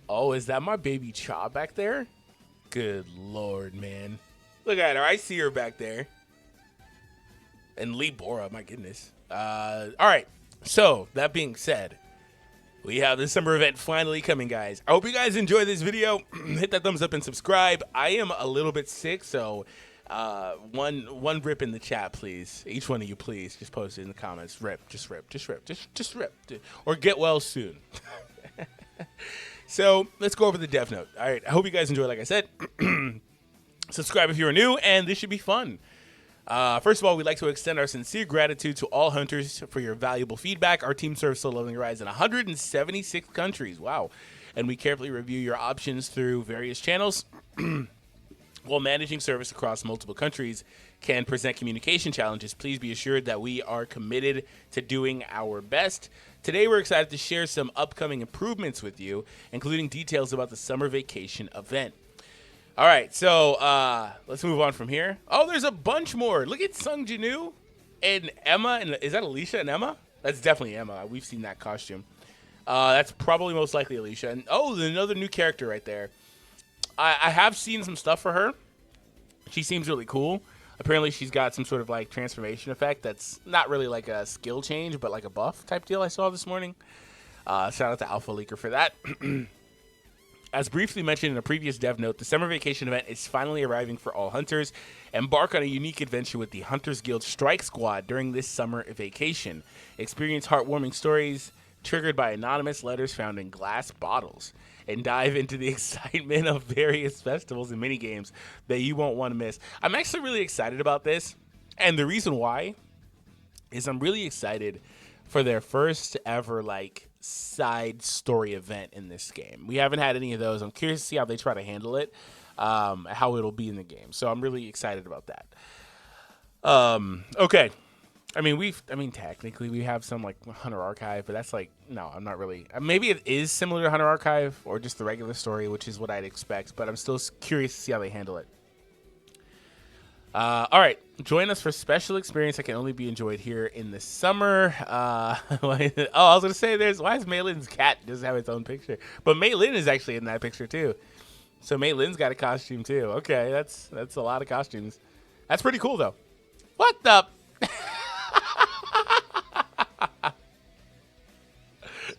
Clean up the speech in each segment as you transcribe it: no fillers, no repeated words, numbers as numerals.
Oh, is that my baby Cha back there? Good lord, man. Look at her. I see her back there. And Lee Bora, my goodness. All right. So, that being said, we have the summer event finally coming, guys. I hope you guys enjoy this video. Hit that thumbs up and subscribe. I am a little bit sick, so one rip in the chat, please. Each one of you, please, just post it in the comments. Rip, just rip, just rip, just rip. Or get well soon. So, let's go over the dev note. All right, I hope you guys enjoy, like I said. Subscribe if you're new, and this should be fun. First of all, we'd like to extend our sincere gratitude to all hunters for your valuable feedback. Our team serves solo leveling rides in 176 countries. Wow. And we carefully review your options through various channels. While managing service across multiple countries can present communication challenges, please be assured that we are committed to doing our best. Today, we're excited to share some upcoming improvements with you, including details about the summer vacation event. All right, so let's move on from here. Oh, there's a bunch more. Look at Sung Jin Woo and Emma. And is that Alicia and Emma? That's definitely Emma. We've seen that costume. That's probably most likely Alicia. And oh, there's another new character right there. I have seen some stuff for her. She seems really cool. Apparently, she's got some sort of like transformation effect that's not really like a skill change, but like a buff type deal I saw this morning. Shout out to Alpha Leaker for that. As briefly mentioned in a previous dev note, the summer vacation event is finally arriving for all hunters. Embark on a unique adventure with the Hunters Guild Strike Squad during this summer vacation. Experience heartwarming stories triggered by anonymous letters found in glass bottles, and dive into the excitement of various festivals and minigames that you won't want to miss. I'm actually really excited about this, and the reason why is I'm really excited for their first ever like side story event in this game. We haven't had any of those. I'm curious to see how they try to handle it, how it'll be in the game. So I'm really excited about that. Okay. I mean, technically we have some like Hunter Archive, but that's like, no, I'm not really. Maybe it is similar to Hunter Archive or just the regular story, which is what I'd expect, but I'm still curious to see how they handle it. All right, join us for special experience that can only be enjoyed here in the summer. I was gonna say, why is Mei Lin's cat doesn't have its own picture, but Mei Lin is actually in that picture too. So Mei Lin's got a costume too. Okay, that's a lot of costumes. That's pretty cool though. What the?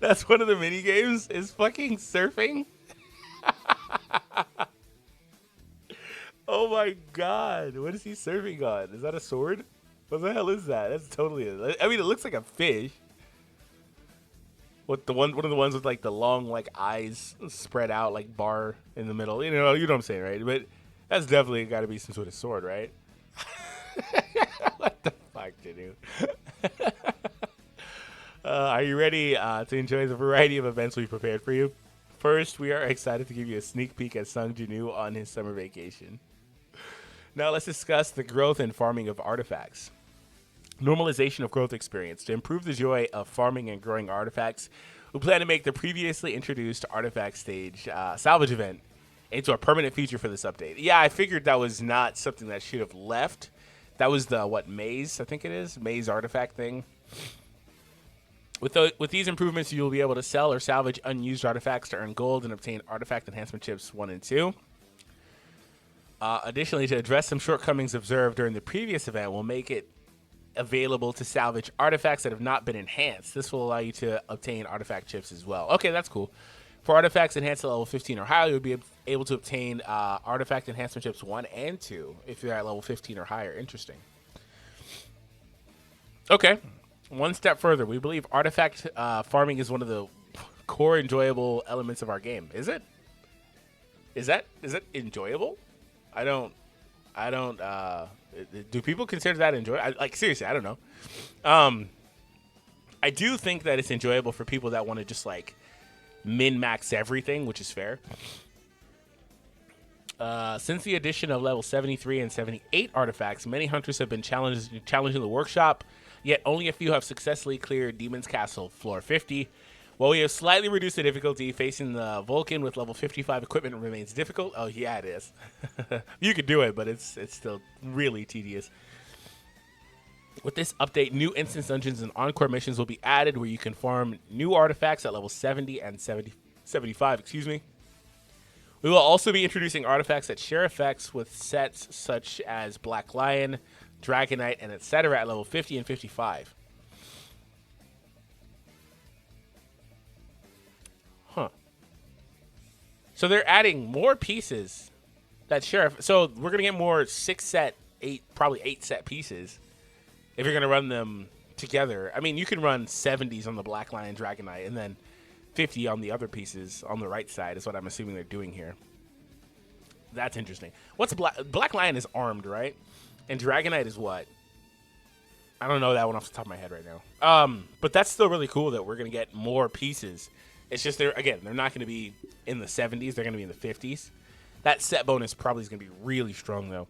That's one of the mini games is fucking surfing. Oh my god, what is he surfing on? Is that a sword? What the hell is that? That's totally. I mean, it looks like a fish. What one of the ones with like the long like eyes spread out like bar in the middle. You know what I'm saying, right? But that's definitely got to be some sort of sword, right? What the fuck, Jinu? Are you ready to enjoy the variety of events we've prepared for you? First, we are excited to give you a sneak peek at Sung Jin Woo on his summer vacation. Now, let's discuss the growth and farming of artifacts. Normalization of growth experience. To improve the joy of farming and growing artifacts, we plan to make the previously introduced artifact stage salvage event into a permanent feature for this update. Yeah, I figured that was not something that should have left. That was the, maze, I think it is? Maze artifact thing. With these improvements, you'll be able to sell or salvage unused artifacts to earn gold and obtain artifact enhancement chips 1 and 2. Additionally, to address some shortcomings observed during the previous event, we'll make it available to salvage artifacts that have not been enhanced. This will allow you to obtain artifact chips as well. Okay, that's cool. For artifacts enhanced to level 15 or higher, you'll be able to obtain artifact enhancement chips 1 and 2 if you're at level 15 or higher. Interesting. Okay. One step further, we believe artifact farming is one of the core enjoyable elements of our game. Is it? Is it enjoyable? I don't do people consider that enjoyable? Like seriously, I don't know. I do think that it's enjoyable for people that want to just like min-max everything, which is fair. Since the addition of level 73 and 78 artifacts, many hunters have been challenging the workshop, yet only a few have successfully cleared Demon's Castle floor 50. While we have slightly reduced the difficulty, facing the Vulcan with level 55 equipment remains difficult. Oh yeah, it is. You could do it, but it's still really tedious. With this update, new instance dungeons and encore missions will be added where you can farm new artifacts at level 70 and 75, excuse me. We will also be introducing artifacts that share effects with sets such as Black Lion, Dragonite, and etc. at level 50 and 55. Huh. So they're adding more pieces that share. So we're going to get more probably 8 set pieces if you're going to run them together. I mean, you can run 70s on the Black Lion Dragonite and then 50 on the other pieces on the right side is what I'm assuming they're doing here. That's interesting. What's Black Lion is armed, right? And Dragonite is what? I don't know that one off the top of my head right now. But that's still really cool that we're going to get more pieces. It's just they're not going to be in the 70s. They're going to be in the 50s. That set bonus probably is going to be really strong, though.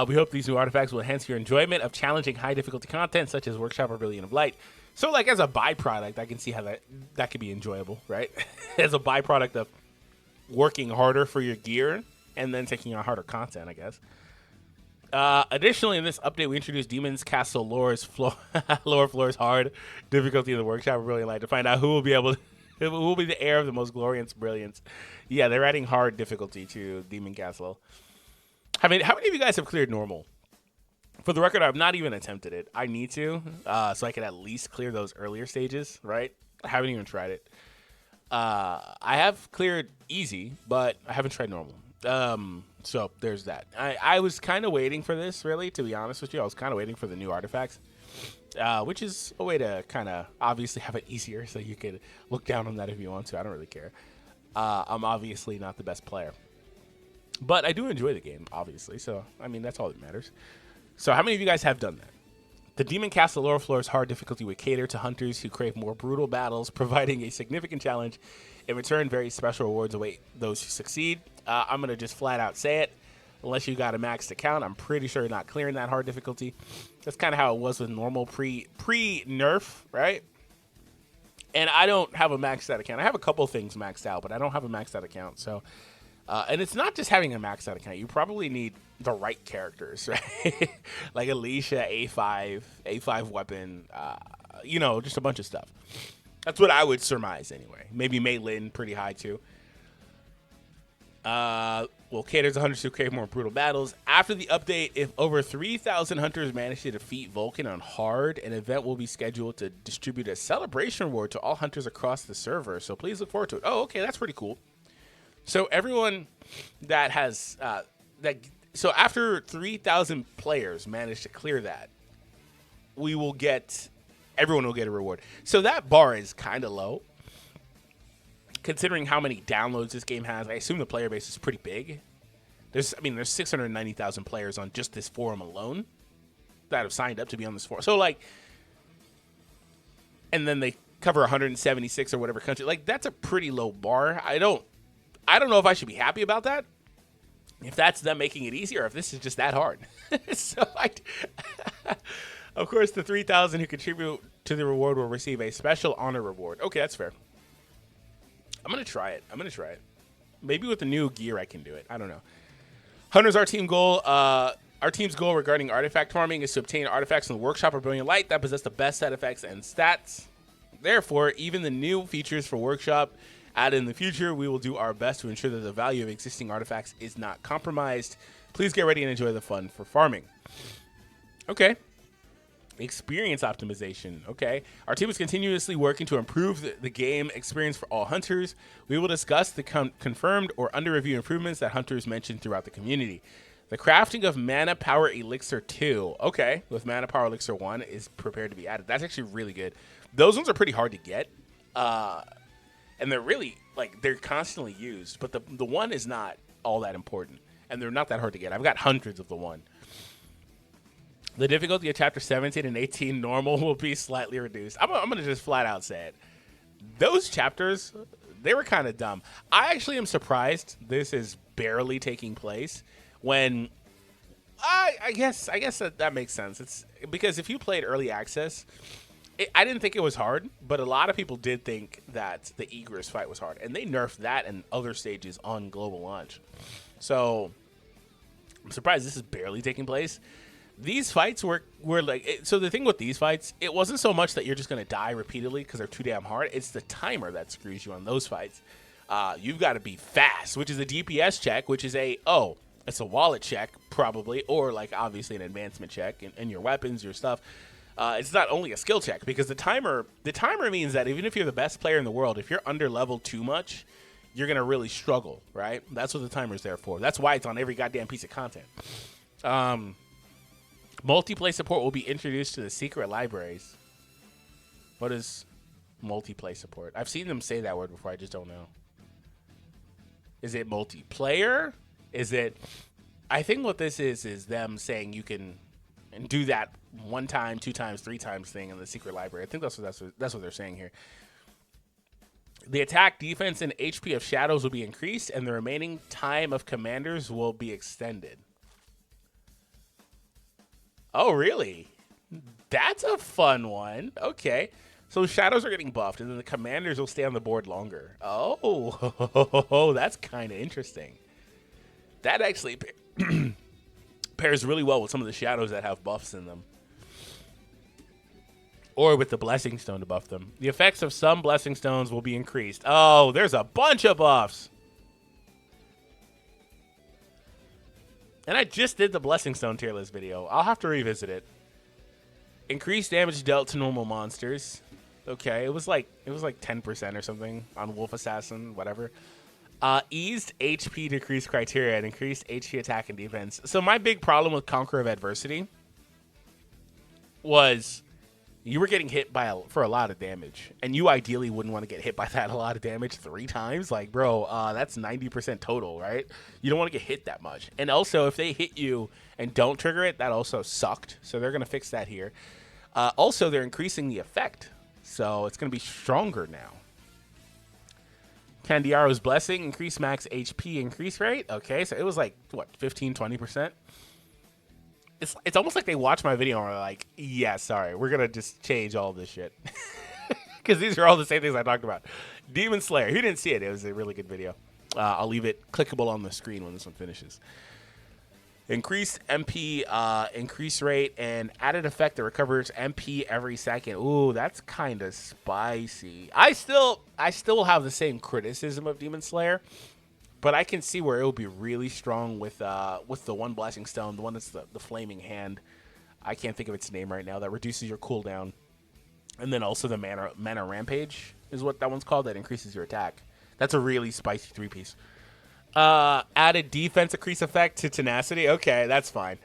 We hope these new artifacts will enhance your enjoyment of challenging high difficulty content, such as Workshop or Brilliant of Light. So, like, as a byproduct, I can see how that could be enjoyable, right? As a byproduct of working harder for your gear and then taking on harder content, I guess. Additionally, in this update, we introduced Demon's Castle lower floors hard difficulty in the Workshop of Brilliant Light to find out who will be the heir of the most glorious brilliance. Yeah, they're adding hard difficulty to Demon Castle. How many of you guys have cleared normal? For the record, I've not even attempted it. I need to, so I can at least clear those earlier stages, right? I haven't even tried it. I have cleared easy, but I haven't tried normal. So there's that. I was kind of waiting for this, really, to be honest with you. I was kind of waiting for the new artifacts, which is a way to kind of obviously have it easier so you could look down on that if you want to. I don't really care. I'm obviously not the best player, but I do enjoy the game, obviously. So, I mean, that's all that matters. So how many of you guys have done that? The Demon Castle lower floors hard difficulty would cater to hunters who crave more brutal battles, providing a significant challenge. In return, very special rewards await those who succeed. I'm going to just flat out say it. Unless you got a maxed account, I'm pretty sure you're not clearing that hard difficulty. That's kind of how it was with normal pre-nerf, right? And I don't have a maxed out account. I have a couple things maxed out, but I don't have a maxed out account. So, and it's not just having a maxed out account. You probably need the right characters, right? Like Alicia, A5 weapon, just a bunch of stuff. That's what I would surmise anyway. Maybe Mei Lin, pretty high too. Will cater to hunters who crave more brutal battles. After the update, if over 3,000 hunters manage to defeat Vulcan on hard, an event will be scheduled to distribute a celebration reward to all hunters across the server. So please look forward to it. Oh, okay, that's pretty cool. So everyone that has so after 3,000 players manage to clear that, everyone will get a reward. So that bar is kind of low. Considering how many downloads this game has, I assume the player base is pretty big. There's 690,000 players on just this forum alone that have signed up to be on this forum. So, and then they cover 176 or whatever country. Like, that's a pretty low bar. I don't know if I should be happy about that. If that's them making it easier, or if this is just that hard. Of course, the 3,000 who contribute to the reward will receive a special honor reward. Okay, that's fair. I'm going to try it. Maybe with the new gear I can do it. I don't know. Hunters, our team's goal regarding artifact farming is to obtain artifacts from the Workshop or Brilliant Light that possess the best side effects and stats. Therefore, even the new features for Workshop added in the future, we will do our best to ensure that the value of existing artifacts is not compromised. Please get ready and enjoy the fun for farming. Okay. Experience optimization. Okay. Our team is continuously working to improve the game experience for all hunters. We will discuss the confirmed or under review improvements that hunters mentioned throughout the community. The crafting of Mana Power Elixir 2. Okay. With Mana Power Elixir 1 is prepared to be added. That's actually really good. Those ones are pretty hard to get. And they're really, they're constantly used. But the one is not all that important. And they're not that hard to get. I've got hundreds of the one. The difficulty of Chapter 17 and 18 normal will be slightly reduced. I'm going to just flat out say it. Those chapters, they were kind of dumb. I actually am surprised this is barely taking place when I guess that makes sense. It's because if you played early access, I didn't think it was hard, but a lot of people did think that the Egress fight was hard, and they nerfed that and other stages on global launch. So I'm surprised this is barely taking place. These fights were so the thing with these fights, it wasn't so much that you're just going to die repeatedly because they're too damn hard. It's the timer that screws you on those fights. You've got to be fast, which is a DPS check, which is it's a wallet check, probably, or like obviously an advancement check in your weapons, your stuff. It's not only a skill check because the timer means that even if you're the best player in the world, if you're under level too much, you're going to really struggle, right? That's what the timer's there for. That's why it's on every goddamn piece of content. Multiplayer support will be introduced to the secret libraries. What is multiplayer support? I've seen them say that word before. I just don't know. Is it multiplayer? Is it... I think what this is them saying you can do that 1 time, 2 times, 3 times thing in the secret library. I think that's what they're saying here. The attack, defense, and HP of shadows will be increased, and the remaining time of commanders will be extended. Oh, really? That's a fun one. Okay. So shadows are getting buffed, and then the commanders will stay on the board longer. Oh, that's kind of interesting. That actually pairs really well with some of the shadows that have buffs in them. Or with the Blessing Stone to buff them. The effects of some Blessing Stones will be increased. Oh, there's a bunch of buffs. And I just did the Blessing Stone tier list video. I'll have to revisit it. Increased damage dealt to normal monsters. Okay, it was like 10% or something on Wolf Assassin, whatever. Eased HP decrease criteria and increased HP attack and defense. So my big problem with Conqueror of Adversity was you were getting hit for a lot of damage, and you ideally wouldn't want to get hit by that a lot of damage 3 times. Like, bro, that's 90% total, right? You don't want to get hit that much. And also, if they hit you and don't trigger it, that also sucked. So they're going to fix that here. Also, they're increasing the effect, so it's going to be stronger now. Candiaro's Blessing, increase max HP increase rate. Okay, so it was like, what, 15, 20%? It's almost like they watch my video and are like, yeah, sorry, we're going to just change all this shit. Because these are all the same things I talked about. Demon Slayer, who didn't see it? It was a really good video. I'll leave it clickable on the screen when this one finishes. Increased MP increase rate and added effect that recovers MP every second. Ooh, that's kind of spicy. I still have the same criticism of Demon Slayer, but I can see where it will be really strong with the one Blessing Stone, the one that's the flaming hand. I can't think of its name right now. That reduces your cooldown, and then also the mana rampage is what that one's called. That increases your attack. That's a really spicy 3-piece. Added defense increase effect to tenacity. Okay, that's fine.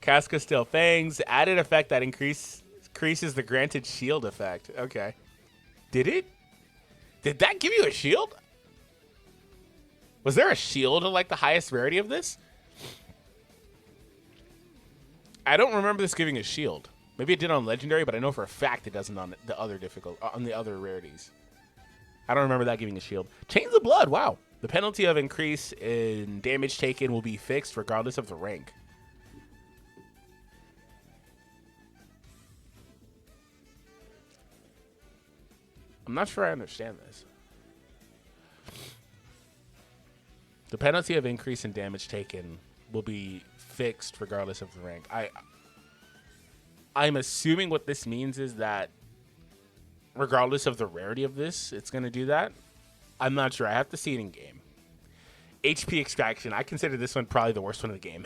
Casca Steel Fangs. Added effect that increases the granted shield effect. Okay. Did it? Did that give you a shield? Was there a shield of like the highest rarity of this? I don't remember this giving a shield. Maybe it did on legendary, but I know for a fact it doesn't on the other rarities. I don't remember that giving a shield. Chains of Blood. Wow. The penalty of increase in damage taken will be fixed regardless of the rank. I'm not sure I understand this. The penalty of increase in damage taken will be fixed regardless of the rank. I'm assuming what this means is that regardless of the rarity of this, it's going to do that. I'm not sure. I have to see it in game. HP extraction. I consider this one probably the worst one of the game.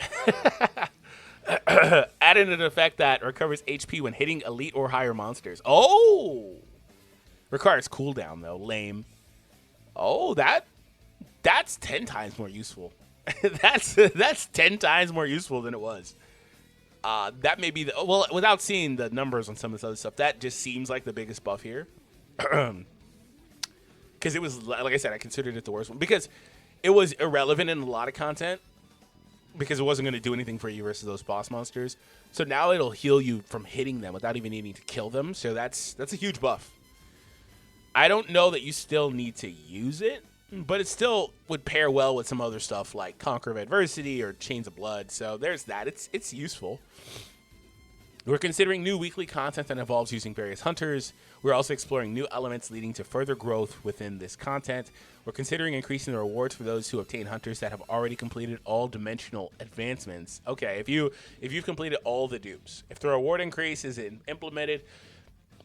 Added an effect that recovers HP when hitting elite or higher monsters. Oh! Requires cooldown, though. Lame. Oh, that's 10 times more useful. that's 10 times more useful than it was. That may be well, without seeing the numbers on some of this other stuff, that just seems like the biggest buff here. Because it was, like I said, I considered it the worst one. Because it was irrelevant in a lot of content. Because it wasn't going to do anything for you versus those boss monsters. So now it'll heal you from hitting them without even needing to kill them. So that's a huge buff. I don't know that you still need to use it. But it still would pair well with some other stuff like Conqueror of Adversity or Chains of Blood. So there's that. It's useful. We're considering new weekly content that involves using various hunters. We're also exploring new elements leading to further growth within this content. We're considering increasing the rewards for those who obtain hunters that have already completed all dimensional advancements. Okay, if you've completed all the dupes, if the reward increase is implemented,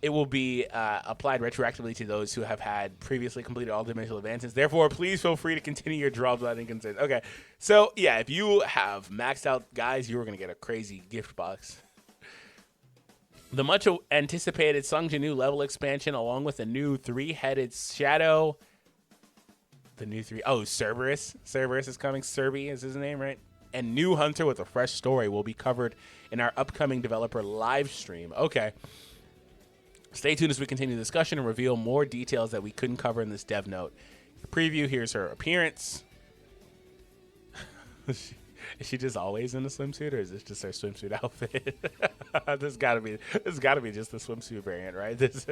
it will be applied retroactively to those who have had previously completed all dimensional advances. Therefore, please feel free to continue your draws without any concerns. Okay, so yeah, if you have maxed out guys, you are going to get a crazy gift box. The much anticipated Sung Jin Woo level expansion, along with a new 3-headed shadow. The new Cerberus. Cerberus is coming. Serby is his name, right? And new hunter with a fresh story will be covered in our upcoming developer live stream. Okay. Stay tuned as we continue the discussion and reveal more details that we couldn't cover in this dev note. Preview, here's her appearance. Is she just always in a swimsuit, or is this just her swimsuit outfit? This gotta be just the swimsuit variant, right? There's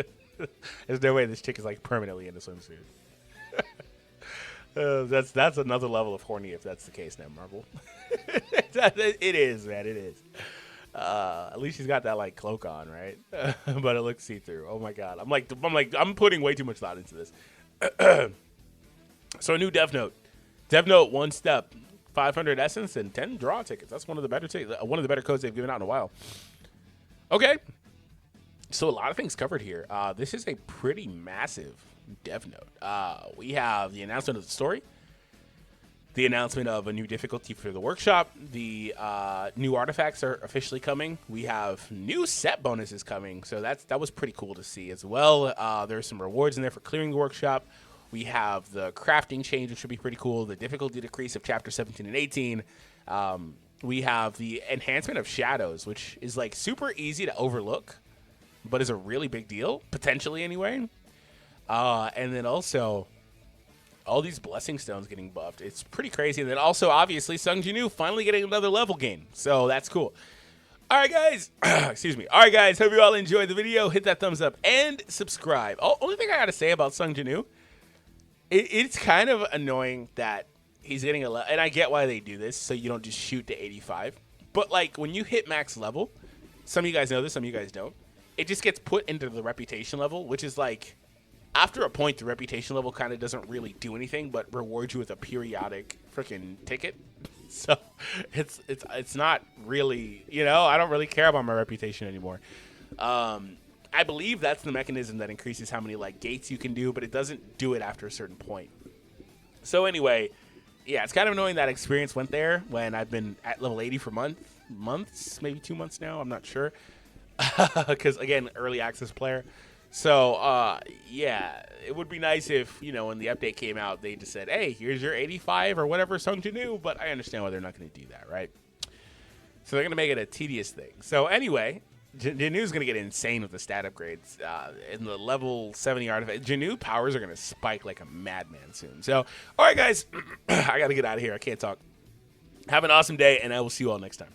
no way this chick is like permanently in a swimsuit. That's another level of horny if that's the case now, Marvel. It is, man. It is. At least she's got that like cloak on, right? But it looks see-through. Oh my god, I'm putting way too much thought into this. So a new dev note. Dev note, one step, 500 essence and 10 draw tickets. That's one of the better codes they've given out in a while. Okay, so a lot of things covered here. This is a pretty massive dev note. We have the announcement of the story, the announcement of a new difficulty for the workshop, the new artifacts are officially coming. We have new set bonuses coming, so that was pretty cool to see as well. There's some rewards in there for clearing the workshop. We have the crafting change, which should be pretty cool. The difficulty decrease of chapter 17 and 18. We have the enhancement of shadows, which is like super easy to overlook, but is a really big deal, potentially anyway. And then also all these blessing stones getting buffed. It's pretty crazy. And then also, obviously, Sung Jin Woo finally getting another level gain. So that's cool. All right, guys. Excuse me. All right, guys. Hope you all enjoyed the video. Hit that thumbs up and subscribe. Only thing I got to say about Sung Jin Woo, it's kind of annoying that he's getting a level. And I get why they do this, so you don't just shoot to 85. But, like, when you hit max level, some of you guys know this, some of you guys don't. It just gets put into the reputation level, which is like, after a point, the reputation level kind of doesn't really do anything but reward you with a periodic freaking ticket. So it's not really, I don't really care about my reputation anymore. I believe that's the mechanism that increases how many like gates you can do, but it doesn't do it after a certain point. So anyway, yeah, it's kind of annoying that experience went there when I've been at level 80 for months, maybe 2 months now. I'm not sure. Because, again, early access player. So, yeah, it would be nice if, when the update came out, they just said, hey, here's your 85 or whatever Sung Jin Woo, but I understand why they're not going to do that, right? So they're going to make it a tedious thing. So, anyway, Jin Woo's going to get insane with the stat upgrades. In the level 70 artifact, Jin Woo powers are going to spike like a madman soon. So, all right, guys, I got to get out of here. I can't talk. Have an awesome day, and I will see you all next time.